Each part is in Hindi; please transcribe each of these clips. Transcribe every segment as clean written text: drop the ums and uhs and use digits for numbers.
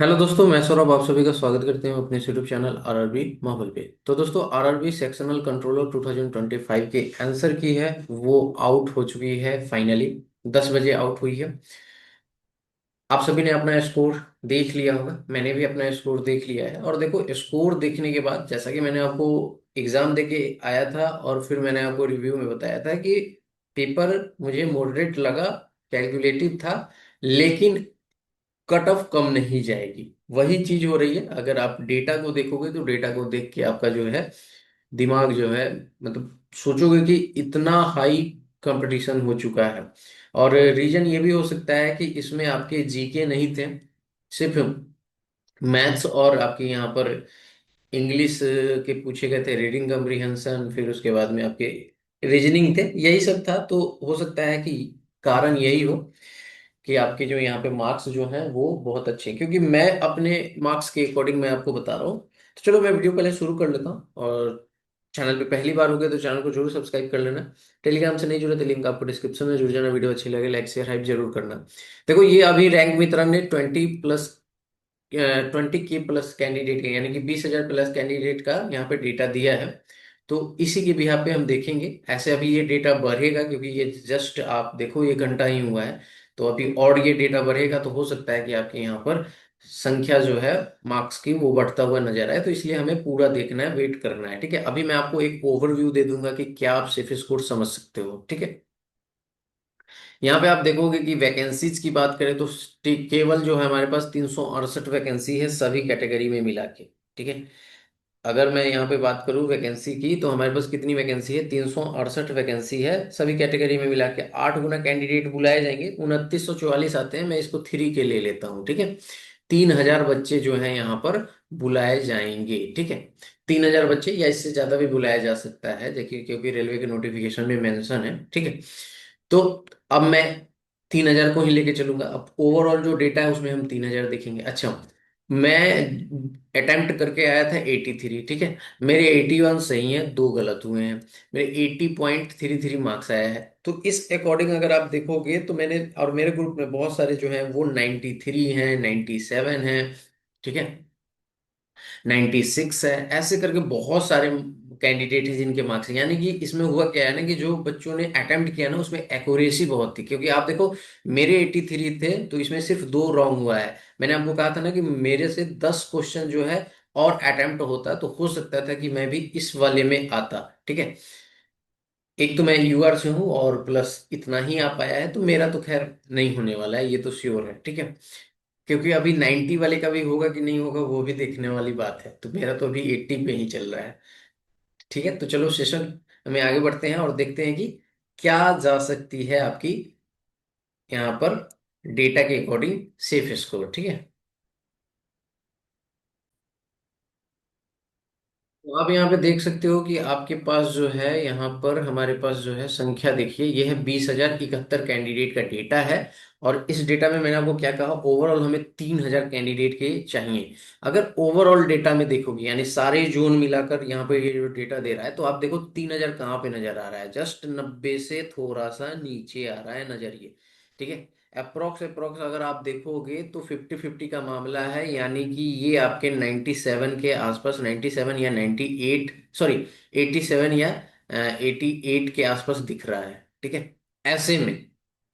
हेलो दोस्तों, मैं सौरभ आप सभी का स्वागत करते हैं अपने यूट्यूब चैनल आरआरबी माहौल पे। तो दोस्तों, आरआरबी सेक्शनल कंट्रोलर 2025 के आंसर की है वो आउट हो चुकी है फाइनली। 10 बजे आउट हुई है। आप सभी ने अपना स्कोर देख लिया होगा, मैंने भी अपना स्कोर देख लिया है। और देखो, स्कोर देखने के बाद जैसा कि मैंने आपको एग्जाम देके आया था और फिर मैंने आपको रिव्यू में बताया था कि पेपर मुझे मॉडरेट लगा, कैलकुलेटिव था, लेकिन कट ऑफ कम नहीं जाएगी। वही चीज हो रही है। अगर आप डेटा को देखोगे तो डेटा को देख के आपका जो है दिमाग जो है, मतलब सोचोगे कि इतना हाई कंपटीशन हो चुका है। और रीजन ये भी हो सकता है कि इसमें आपके जीके नहीं थे, सिर्फ मैथ्स और आपके यहाँ पर इंग्लिश के पूछे गए थे, रीडिंग कम्प्रीहेंशन, फिर उसके बाद में आपके रीजनिंग थे, यही सब था। तो हो सकता है कि कारण यही हो कि आपके जो यहाँ पे मार्क्स जो हैं वो बहुत अच्छे हैं। क्योंकि मैं अपने मार्क्स के अकॉर्डिंग मैं आपको बता रहा हूँ। तो चलो, मैं वीडियो पहले शुरू कर लेता हूँ। और चैनल पे पहली बार हो गए तो चैनल को जरूर सब्सक्राइब कर लेना। टेलीग्राम से नहीं जुड़े तो लिंक आपको डिस्क्रिप्शन में, जुड़ जाना। वीडियो अच्छी लगे लाइक शेयर हाइप जरूर करना। देखो, ये अभी रैंक मित्रा ने 20 के प्लस कैंडिडेट यानी कि 20,000 प्लस कैंडिडेट का यहाँ पे डेटा दिया है। तो इसी के बिहाफ पे हम देखेंगे। ऐसे अभी ये डेटा बढ़ेगा क्योंकि ये जस्ट आप देखो, ये घंटा ही हुआ है। तो अभी और ये डेटा बढ़ेगा तो हो सकता है कि आपके यहाँ पर संख्या जो है मार्क्स की वो बढ़ता हुआ नजर आए। तो इसलिए हमें पूरा देखना है, वेट करना है। ठीक है, अभी मैं आपको एक ओवरव्यू दे दूंगा कि क्या आप सिर्फ स्कोर समझ सकते हो। ठीक है, यहाँ पे आप देखोगे कि वैकेंसीज की बात करें तो केवल जो है हमारे पास 368 वैकेंसी है सभी कैटेगरी में मिला के। ठीक है, अगर मैं यहाँ पे बात करूँ वैकेंसी की तो हमारे पास कितनी वैकेंसी है, 368 वैकेंसी है सभी कैटेगरी में मिला के। 8 गुना कैंडिडेट बुलाए जाएंगे, 2944 आते हैं। मैं इसको 3 के ले लेता हूँ। ठीक है, 3,000 बच्चे जो है यहाँ पर बुलाए जाएंगे। ठीक है, 3,000 बच्चे या इससे ज्यादा भी बुलाया जा सकता है, देखिए, क्योंकि रेलवे के नोटिफिकेशन में मेंशन है। ठीक है, तो अब मैं 3,000 को ही लेके चलूंगा। अब ओवरऑल जो डेटा है उसमें हम 3,000 देखेंगे। अच्छा, मैं अटेम्प्ट करके आया था 83। ठीक है, मेरे 81 सही है, दो गलत हुए हैं। मेरे 80.33 मार्क्स आया है। तो इस अकॉर्डिंग अगर आप देखोगे तो मैंने और मेरे ग्रुप में बहुत सारे जो हैं वो 93 हैं, 97 हैं। ठीक है, 96 है, ऐसे करके बहुत सारे कैंडिडेट हैं जिनके मार्क्स हैं। यानी कि इसमें हुआ क्या है ना कि जो बच्चों ने अटेम्प्ट किया ना उसमें एक्यूरेसी बहुत थी। क्योंकि आप देखो, मेरे 83 थे तो इसमें सिर्फ दो रॉन्ग हुआ है। मैंने आपको कहा था ना कि मेरे से 10 क्वेश्चन जो है और अटेम्प्ट होता तो हो सकता था कि मैं भी इस वाले में आता। ठीक है, एक तो मैं यूआर से हूँ और प्लस इतना ही आ पाया है, तो मेरा तो खैर नहीं होने वाला है, ये तो श्योर है। ठीक है, क्योंकि अभी 90 वाले का भी होगा कि नहीं होगा वो भी देखने वाली बात है। तो मेरा तो अभी 80 पे ही चल रहा है। ठीक है, तो चलो सेशन में आगे बढ़ते हैं और देखते हैं कि क्या जा सकती है आपकी यहाँ पर डेटा के अकॉर्डिंग सेफ स्कोर। ठीक है, तो आप यहाँ पे देख सकते हो कि आपके पास जो है यहाँ पर हमारे पास जो है संख्या देखिए, ये है 20,071 कैंडिडेट का डेटा है। और इस डेटा में मैंने आपको क्या कहा, ओवरऑल हमें 3,000 कैंडिडेट के चाहिए। अगर ओवरऑल डेटा में देखोगे यानी सारे जोन मिलाकर यहाँ पे ये जो डेटा दे रहा है, तो आप देखो 3,000 कहाँ पे नजर आ रहा है, जस्ट 90 से थोड़ा सा नीचे आ रहा है नजर ये। ठीक है, अप्रोक्स अप्रोक्स अगर आप देखोगे तो 50-50 का मामला है। यानी कि ये आपके 97 के आसपास, 97 या 98, सॉरी 87 या 88 के आसपास दिख रहा है। ठीक है, ऐसे में।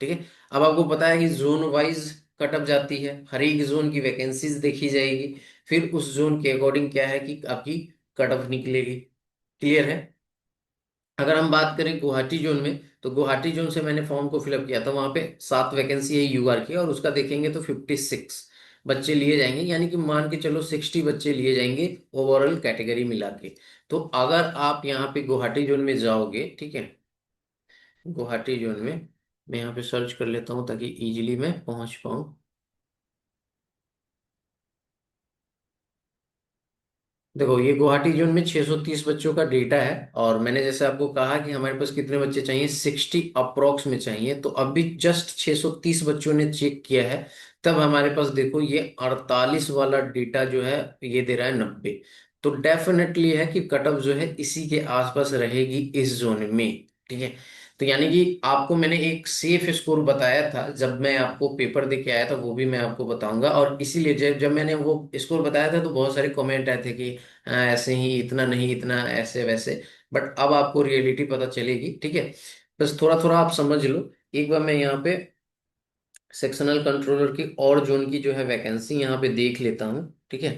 ठीक है, अब आपको पता है कि जोन वाइज कट अप जाती है, हर एक जोन की वैकेंसीज देखी जाएगी, फिर उस जोन के अकॉर्डिंग क्या है कि आपकी कट ऑफ निकलेगी। क्लियर है। अगर हम बात करें गुवाहाटी जोन में, तो गुवाहाटी जोन से मैंने फॉर्म को फिलअप किया था, वहां पे 7 वैकेंसी है यूआर की, और उसका देखेंगे तो 56 बच्चे लिए जाएंगे। यानी कि मान के चलो 60 बच्चे लिए जाएंगे ओवरऑल कैटेगरी मिला के। तो अगर आप यहाँ पे गुवाहाटी जोन में जाओगे, ठीक है, गुवाहाटी जोन में मैं यहाँ पे सर्च कर लेता हूँ ताकि इजीली मैं पहुंच पाऊँ। देखो, ये गुवाहाटी जोन में 630 बच्चों का डेटा है। और मैंने जैसे आपको कहा कि हमारे पास कितने बच्चे चाहिए, 60 अप्रोक्स में चाहिए। तो अभी जस्ट 630 बच्चों ने चेक किया है। तब हमारे पास देखो ये 48 वाला डेटा जो है ये दे रहा है 90। तो डेफिनेटली है कि कट ऑफ जो है इसी के आसपास रहेगी इस जोन में। ठीक है, तो यानी कि आपको मैंने एक सेफ स्कोर बताया था जब मैं आपको पेपर दे के आया था, वो भी मैं आपको बताऊंगा। और इसीलिए जब जब मैंने वो स्कोर बताया था तो बहुत सारे कमेंट आए थे कि "हाँ, ऐसे ही, इतना नहीं, इतना ऐसे वैसे"। बट अब आपको रियलिटी पता चलेगी, ठीक है। बस थोड़ा थोड़ा आप समझ लो। एक बार मैं यहाँ पे सेक्शनल कंट्रोलर की और जोन की जो है वैकेंसी यहाँ पे देख लेता हूँ, ठीक है,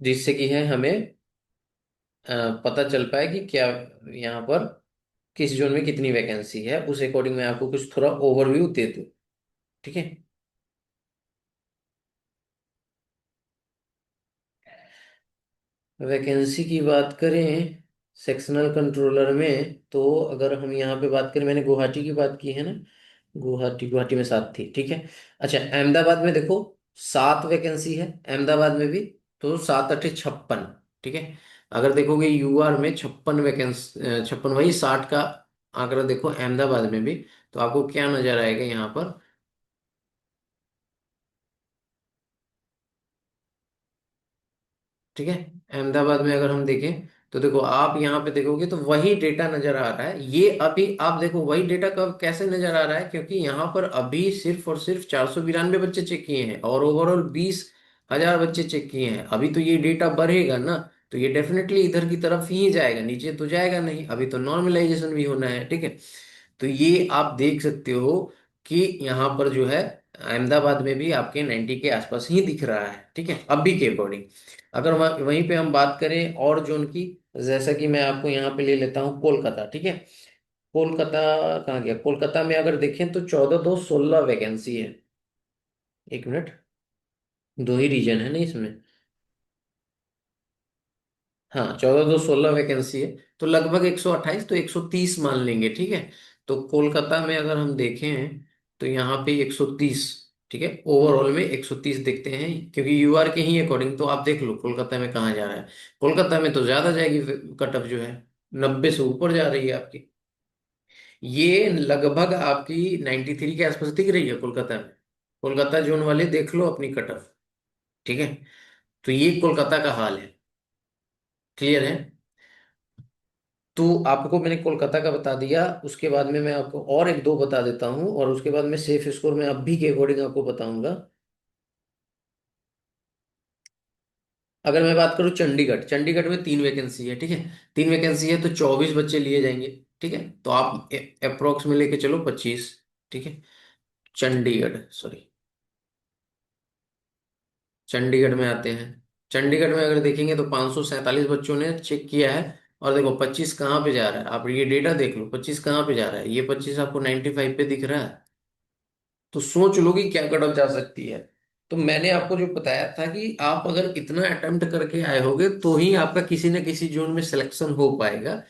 जिससे कि है हमें पता चल पाए कि क्या यहाँ पर किस जोन में कितनी वैकेंसी है। उस अकॉर्डिंग मैं आपको कुछ थोड़ा ओवरव्यू दे दूँ, ठीक है। वैकेंसी की बात करें सेक्शनल कंट्रोलर में, तो अगर हम यहाँ पे बात करें, मैंने गुवाहाटी की बात की है ना, गुवाहाटी, गुवाहाटी में 7 थी, ठीक है। अच्छा, अहमदाबाद में देखो 7 वैकेंसी है, अहमदाबाद में भी। तो 7 8 56, ठीक है। अगर देखोगे यूआर में 56 वैकेंसी, 56, वही 60 का आंकड़ा देखो अहमदाबाद में भी, तो आपको क्या नजर आएगा यहाँ पर, ठीक है। अहमदाबाद में अगर हम देखें तो देखो आप यहाँ पे देखोगे तो वही डेटा नजर आ रहा है। ये अभी आप देखो वही डेटा कब कैसे नजर आ रहा है, क्योंकि यहाँ पर अभी सिर्फ और सिर्फ 492 बच्चे चेक किए हैं और ओवरऑल 20,000 बच्चे चेक किए हैं। अभी तो ये डेटा बढ़ेगा ना, तो ये डेफिनेटली इधर की तरफ ही जाएगा, नीचे तो जाएगा नहीं। अभी तो नॉर्मलाइजेशन भी होना है, ठीक है। तो ये आप देख सकते हो कि यहाँ पर जो है अहमदाबाद में भी आपके 90 के आसपास ही दिख रहा है, ठीक है, अभी के अकॉर्डिंग। अगर वहीं पे हम बात करें और जोन की, जैसा कि मैं आपको यहाँ पे ले लेता हूँ कोलकाता, ठीक है। कोलकाता कहाँ गया, कोलकाता में अगर देखें तो 14 2 16 वैकेंसी है। एक मिनट, दो ही रीजन है ना इसमें। हाँ, 14 2 16 वैकेंसी है, तो लगभग 128, तो 130 मान लेंगे, ठीक है। तो कोलकाता में अगर हम देखें तो यहाँ पे 130, ठीक है, ओवरऑल में 130 देखते हैं, क्योंकि यूआर के ही अकॉर्डिंग। तो आप देख लो कोलकाता में कहाँ जा रहा है। कोलकाता में तो ज्यादा जाएगी, कट ऑफ जो है 90 से ऊपर जा रही है आपकी। ये लगभग आपकी 93 के आसपास दिख रही है कोलकाता में। कोलकाता जोन वाले देख लो अपनी कट ऑफ, ठीक है। तो ये कोलकाता का हाल है, क्लियर है। तो आपको मैंने कोलकाता का बता दिया, उसके बाद में मैं आपको और एक दो बता देता हूँ, और उसके बाद में सेफ स्कोर में अभी के अकॉर्डिंग आपको बताऊंगा। अगर मैं बात करूँ चंडीगढ़, चंडीगढ़ में 3 वैकेंसी है, ठीक है। 3 वैकेंसी है तो 24 बच्चे लिए जाएंगे, ठीक है। तो आप अप्रोक्स में लेके चलो 25, ठीक है। चंडीगढ़, सॉरी, चंडीगढ़ में आते हैं। चंडीगढ़ में अगर देखेंगे तो 547 बच्चों ने चेक किया है। और देखो 25 कहाँ पे जा रहा है, आप ये डेटा देख लो, 25 कहाँ पे जा रहा है, ये 25 आपको 95 पे दिख रहा है। तो सोच लो कि क्या कट ऑफ जा सकती है। तो मैंने आपको जो बताया था कि आप अगर इतना अटेम्प्ट करके आए होगे तो ही आपका किसी न किसी जोन में सिलेक्शन हो पाएगा।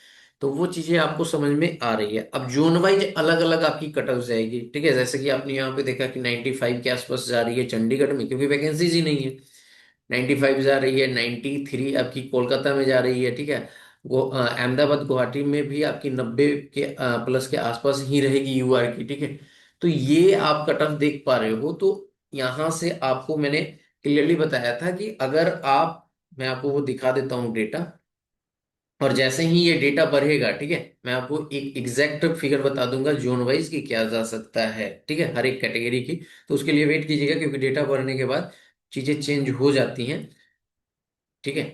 तो वो चीजें आपको समझ में आ रही है। अब जोन वाइज अलग अलग आपकी कट ऑफ जाएगी, ठीक है। जैसे कि आपने यहाँ पे देखा कि 95 के आसपास जा रही है चंडीगढ़ में, क्योंकि वैकेंसीज ही नहीं है। 95 जा रही है, 93 आपकी कोलकाता में जा रही है, ठीक है। वो अहमदाबाद गुवाहाटी में भी आपकी 90 के प्लस के आसपास ही रहेगी यूआर की, ठीक है। तो ये आप कट ऑफ देख पा रहे हो। तो यहां से आपको मैंने क्लियरली बताया था कि अगर आप, मैं आपको वो दिखा देता हूँ डेटा, और जैसे ही ये डेटा बढ़ेगा, ठीक है, मैं आपको एक एग्जैक्ट फिगर बता दूंगा जोन वाइज की क्या जा सकता है, ठीक है, हर एक कैटेगरी की। तो उसके लिए वेट कीजिएगा, क्योंकि डेटा बढ़ने के बाद चीजें चेंज हो जाती हैं, ठीक है।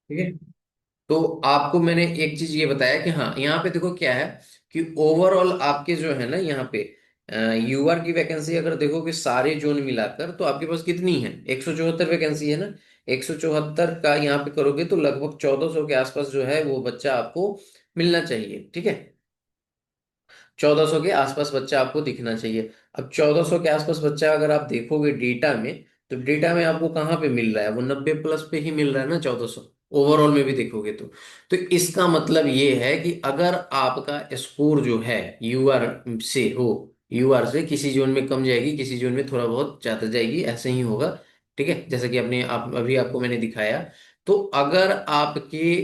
ठीक है, तो आपको मैंने एक चीज ये बताया कि हाँ, यहाँ पे देखो क्या है कि ओवरऑल आपके जो है ना यहाँ पे यूआर की वैकेंसी अगर देखोगे सारे जोन मिलाकर, तो आपके पास कितनी है, 174 वैकेंसी है ना। 174 का यहाँ पे करोगे तो लगभग 1400 के आसपास जो है वो बच्चा आपको मिलना चाहिए, ठीक है। 1400 के आसपास बच्चा आपको दिखना चाहिए। अब 1400 के आसपास बच्चा अगर आप देखोगे डेटा में, तो डेटा में आपको कहाँ पे मिल रहा है, वो 90 प्लस पे ही मिल रहा है ना, 1400 ओवरऑल में भी देखोगे तो इसका मतलब ये है कि अगर आपका स्कोर जो है यूआर से हो, यूआर से किसी जोन में कम जाएगी, किसी जोन में थोड़ा बहुत ज्यादा जाएगी, ऐसे ही होगा, ठीक है। जैसा कि आपने आप अभी आपको मैंने दिखाया। तो अगर आपके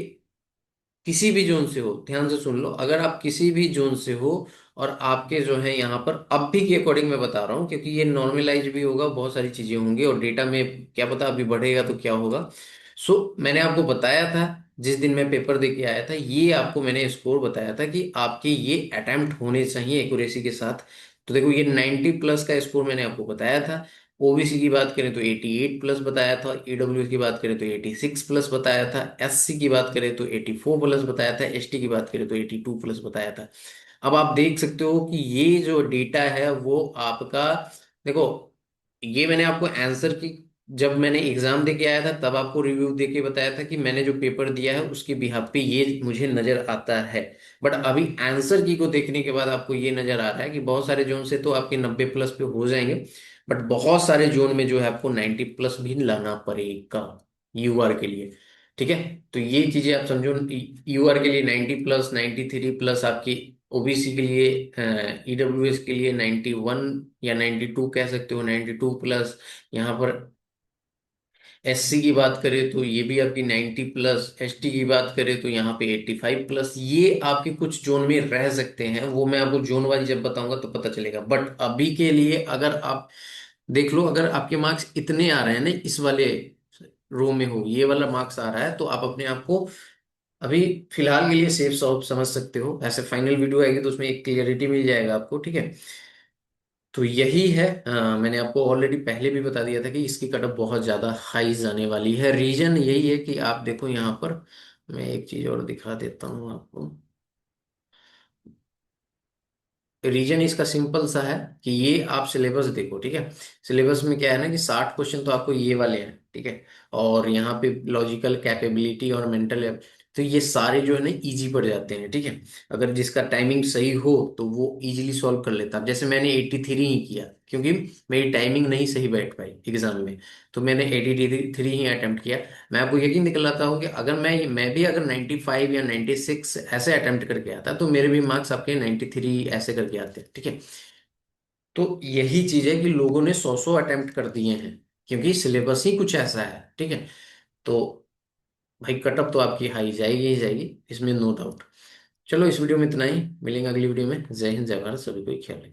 किसी भी जोन से हो, ध्यान से सुन लो, अगर आप किसी भी जोन से हो और आपके जो है यहाँ पर अब भी के अकॉर्डिंग मैं बता रहा हूँ, क्योंकि ये नॉर्मलाइज भी होगा, बहुत सारी चीजें होंगी और डेटा में क्या पता अभी बढ़ेगा तो क्या होगा। मैंने आपको बताया था जिस दिन मैं पेपर दे के आया था, ये आपको मैंने स्कोर बताया था कि आपके ये अटेम्प्ट होने चाहिए एक्यूरेसी के साथ। तो देखो ये 90 प्लस का स्कोर मैंने आपको बताया था। ओबीसी की बात करें तो 88 प्लस बताया था, ईडब्ल्यू की बात करें तो 86 प्लस बताया था, एससी की बात करें तो 84 प्लस बताया था, एसटी की बात करें तो 82 प्लस बताया था। अब आप देख सकते हो कि ये जो डेटा है वो आपका, देखो ये मैंने आपको आंसर की, जब मैंने एग्जाम दे के आया था तब आपको रिव्यू दे के बताया था कि मैंने जो पेपर दिया है उसके बिहाफ पे ये मुझे नजर आता है। बट अभी आंसर की को देखने के बाद आपको ये नजर आ रहा है कि बहुत सारे जोन से तो आपके 90 प्लस पे हो जाएंगे, बट बहुत सारे जोन में जो है आपको 90 प्लस भी लाना पड़ेगा यूआर के लिए। ठीक है, तो ये चीजें आप समझो, यूआर के लिए 90 प्लस, 93 प्लस आपकी, ओबीसी के लिए, ईडब्ल्यूएस के लिए 91 या 92 कह सकते हो, 92 प्लस। यहाँ पर एससी की बात करें तो ये भी आपकी 90 प्लस, एसटी की बात करें तो यहाँ पे 85 प्लस। ये आपके कुछ जोन में रह सकते हैं, वो मैं आपको जोन वाइज जब बताऊंगा तो पता चलेगा। बट अभी के लिए अगर आप देख लो, अगर आपके मार्क्स इतने आ रहे हैं ना, इस वाले रो में हो ये वाला मार्क्स आ रहा है, तो आप अपने आप को अभी फिलहाल के लिए सेफ समझ सकते हो। ऐसे फाइनल वीडियो आएगी तो उसमें एक क्लियरिटी मिल जाएगा आपको। ठीक है, तो यही है। मैंने आपको ऑलरेडी पहले भी बता दिया था कि इसकी कटअप बहुत ज़्यादा हाई जाने वाली है। रीजन यही है कि आप देखो यहाँ पर, मैं एक चीज़ और दिखा देता हूँ आपको। रीजन इसका सिंपल सा है कि ये आप सिलेबस देखो। ठीक है, सिलेबस में क्या है ना कि 60 क्वेश्चन तो आपको ये वाले हैं। ठीक है, और यहाँ पे लॉजिकल कैपेबिलिटी और मेंटल, तो ये सारे जो है ना इजी पड़ जाते हैं। ठीक है, अगर जिसका टाइमिंग सही हो तो वो इजीली सॉल्व कर लेता है। जैसे मैंने 83 ही किया, क्योंकि मेरी टाइमिंग नहीं सही बैठ पाई एग्जाम में, तो मैंने 83 ही अटेम्प्ट किया। मैं आपको यकीन दिलाता हूँ कि अगर मैं भी अगर 95 या 96 ऐसे अटेम्प्ट करके आता तो मेरे भी मार्क्स आपके 93 ऐसे करके आते। ठीक है, तो यही चीज है कि लोगों ने 100 अटेम्प्ट कर दिए हैं, क्योंकि सिलेबस ही कुछ ऐसा है। ठीक है, तो भाई कटअप तो आपकी हाई जाएगी ही जाएगी, इसमें नो डाउट। चलो इस वीडियो में इतना ही, मिलेंगे अगली वीडियो में। जय हिंद, जय भारत, सभी को ख्याल रखिए।